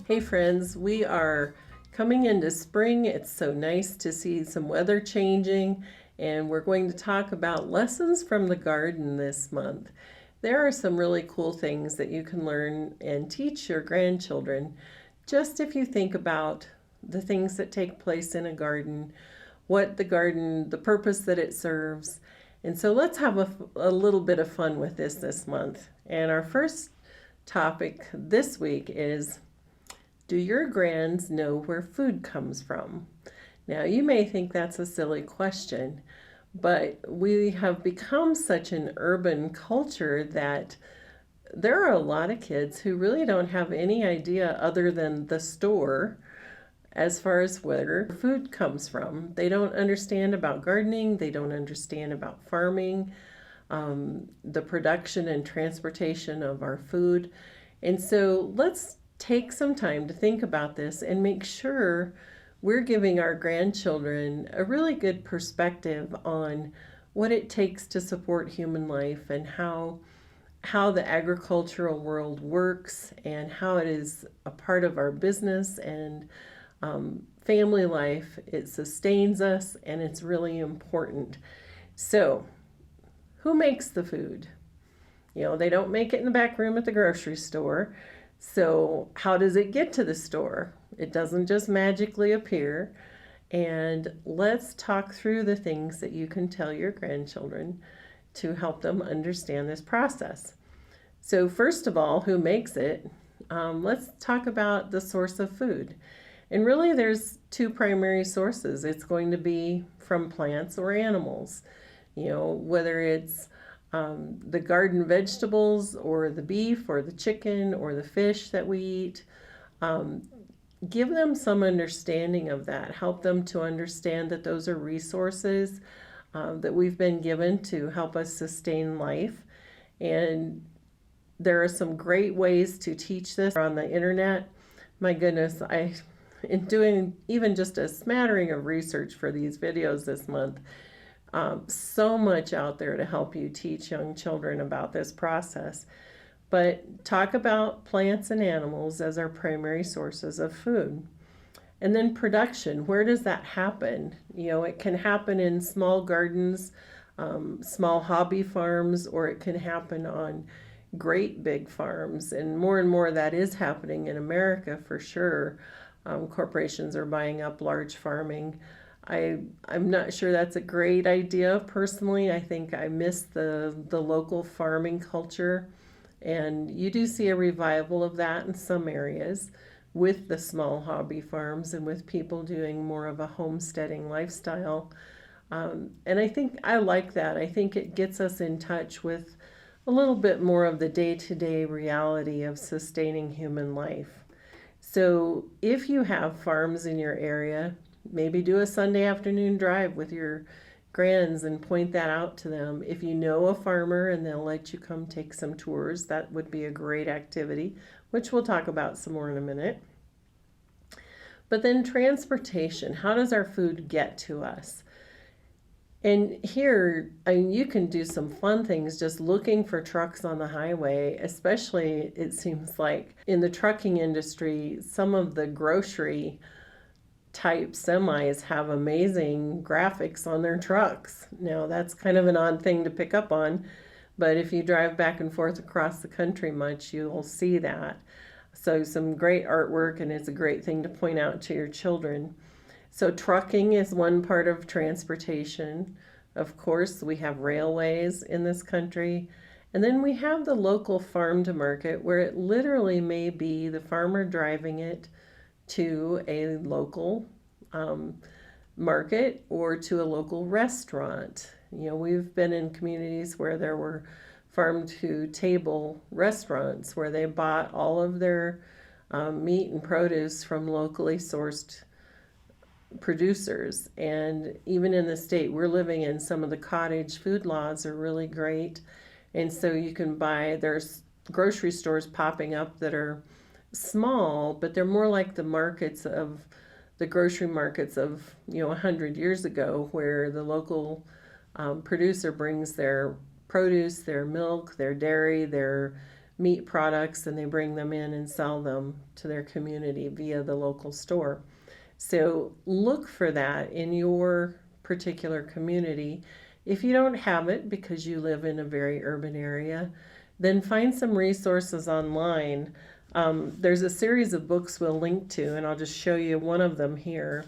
Hey friends, we are coming into spring. It's so nice to see some weather changing, and we're going to talk about lessons from the garden this month. There are some really cool things that you can learn and teach your grandchildren just if you think about the things that take place in a garden, what the garden, the purpose that it serves. And so let's have a little bit of fun with this month. And our first topic this week is, do your grands know where food comes from? Now, you may think that's a silly question, but we have become such an urban culture that there are a lot of kids who really don't have any idea other than the store as far as where food comes from. They don't understand about gardening, they don't understand about farming, the production and transportation of our food. And so let's take some time to think about this and make sure we're giving our grandchildren a really good perspective on what it takes to support human life and how the agricultural world works and how it is a part of our business and family life. It sustains us and it's really important. So, who makes the food? They don't make it in the back room at the grocery store. So how does it get to the store? It doesn't just magically appear. And let's talk through the things that you can tell your grandchildren to help them understand this process. So first of all, who makes it? Let's talk about the source of food. And really there's two primary sources. It's going to be from plants or animals. Whether it's the garden vegetables or the beef or the chicken or the fish that we eat. Give them some understanding of that. Help them to understand that those are resources that we've been given to help us sustain life. And there are some great ways to teach this on the internet. My goodness, in doing even just a smattering of research for these videos this month, so much out there to help you teach young children about this process. But talk about plants and animals as our primary sources of food. And then production, where does that happen? It can happen in small gardens, small hobby farms, or it can happen on great big farms. And more that is happening in America for sure. Corporations are buying up large farming. I'm not sure that's a great idea personally. I think I miss the local farming culture, and you do see a revival of that in some areas with the small hobby farms and with people doing more of a homesteading lifestyle. And I think I like that. I think it gets us in touch with a little bit more of the day-to-day reality of sustaining human life. So if you have farms in your area, maybe do a Sunday afternoon drive with your grands and point that out to them. If you know a farmer and they'll let you come take some tours, that would be a great activity, which we'll talk about some more in a minute. But then transportation, how does our food get to us? And here, you can do some fun things just looking for trucks on the highway, especially it seems like in the trucking industry, some of the grocery type semis have amazing graphics on their trucks. Now that's kind of an odd thing to pick up on, but if you drive back and forth across the country much, you'll see that. So some great artwork, and it's a great thing to point out to your children. So trucking is one part of transportation. Of course, we have railways in this country. And then we have the local farm to market, where it literally may be the farmer driving it to a local market or to a local restaurant. We've been in communities where there were farm to table restaurants where they bought all of their meat and produce from locally sourced producers. And even in the state we're living in, some of the cottage food laws are really great. And so you can there's grocery stores popping up that are small, but they're more like the grocery markets of 100 years ago, where the local producer brings their produce, their milk, their dairy, their meat products and they bring them in and sell them to their community via the local store. So look for that in your particular community. If you don't have it because you live in a very urban area, then find some resources online. There's a series of books we'll link to, and I'll just show you one of them here.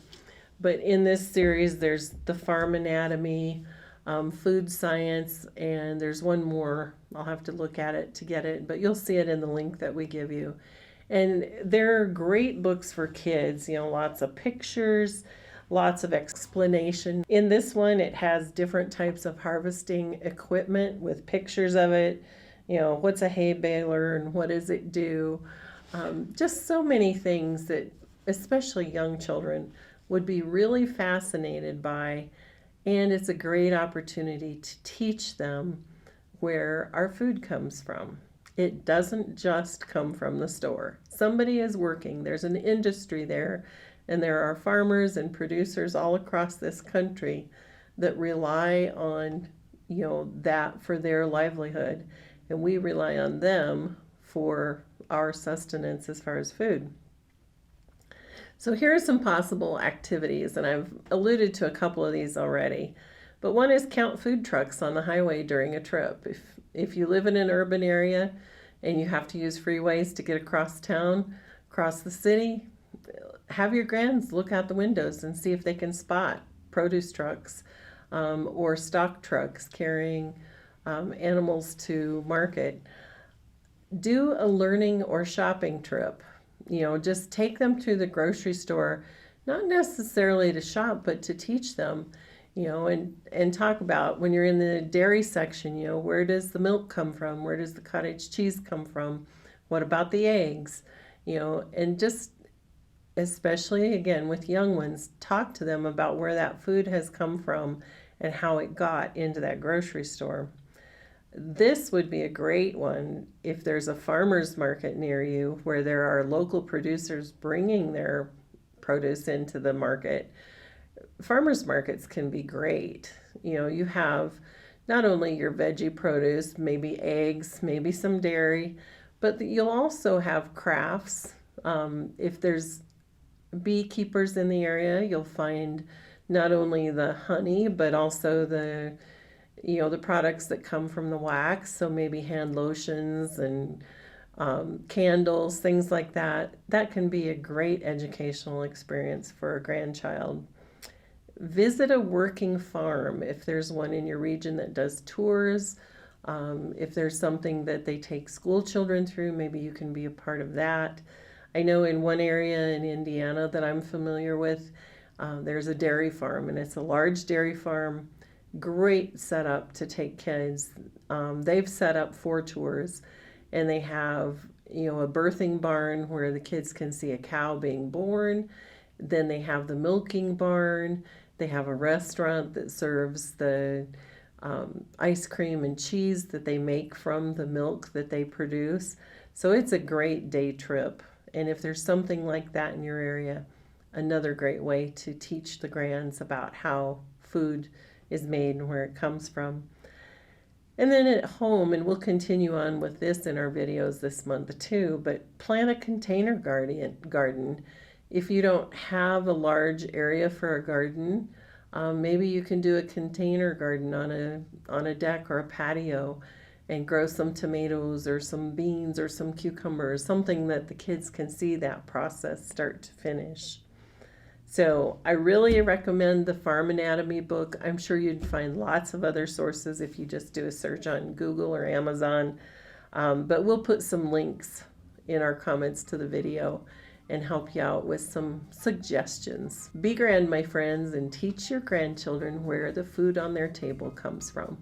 But in this series, there's the Farm Anatomy, Food Science, and there's one more. I'll have to look at it to get it, but you'll see it in the link that we give you. And they're great books for kids, lots of pictures, lots of explanation. In this one, it has different types of harvesting equipment with pictures of it. What's a hay baler and what does it do? Just so many things that especially young children would be really fascinated by. And it's a great opportunity to teach them where our food comes from. It doesn't just come from the store. Somebody is working. There's an industry there, and there are farmers and producers all across this country that rely on, that for their livelihood, and we rely on them for our sustenance as far as food. So here are some possible activities, and I've alluded to a couple of these already. But one is count food trucks on the highway during a trip. If you live in an urban area and you have to use freeways to get across town, across the city, have your grands look out the windows and see if they can spot produce trucks or stock trucks carrying animals to market. Do a learning or shopping trip. Just take them to the grocery store, not necessarily to shop, but to teach them, and talk about when you're in the dairy section, where does the milk come from? Where does the cottage cheese come from? What about the eggs? And just, especially again with young ones, talk to them about where that food has come from and how it got into that grocery store. This would be a great one if there's a farmer's market near you where there are local producers bringing their produce into the market. Farmers markets can be great. You have not only your veggie produce, maybe eggs, maybe some dairy, but you'll also have crafts. If there's beekeepers in the area, you'll find not only the honey, but also the products that come from the wax, so maybe hand lotions and candles, things like that. That can be a great educational experience for a grandchild. Visit a working farm if there's one in your region that does tours. If there's something that they take school children through, maybe you can be a part of that. I know in one area in Indiana that I'm familiar with, there's a dairy farm, and it's a large dairy farm. Great setup to take kids. They've set up 4 tours, and they have a birthing barn where the kids can see a cow being born. Then they have the milking barn. They have a restaurant that serves the ice cream and cheese that they make from the milk that they produce. So it's a great day trip. And if there's something like that in your area, another great way to teach the grands about how food is made and where it comes from. And then at home, and we'll continue on with this in our videos this month too, but plant a container garden. If you don't have a large area for a garden, maybe you can do a container garden on a deck or a patio and grow some tomatoes or some beans or some cucumbers, something that the kids can see that process start to finish. So I really recommend the Farm Anatomy book. I'm sure you'd find lots of other sources if you just do a search on Google or Amazon. But we'll put some links in our comments to the video and help you out with some suggestions. Be grand, my friends, and teach your grandchildren where the food on their table comes from.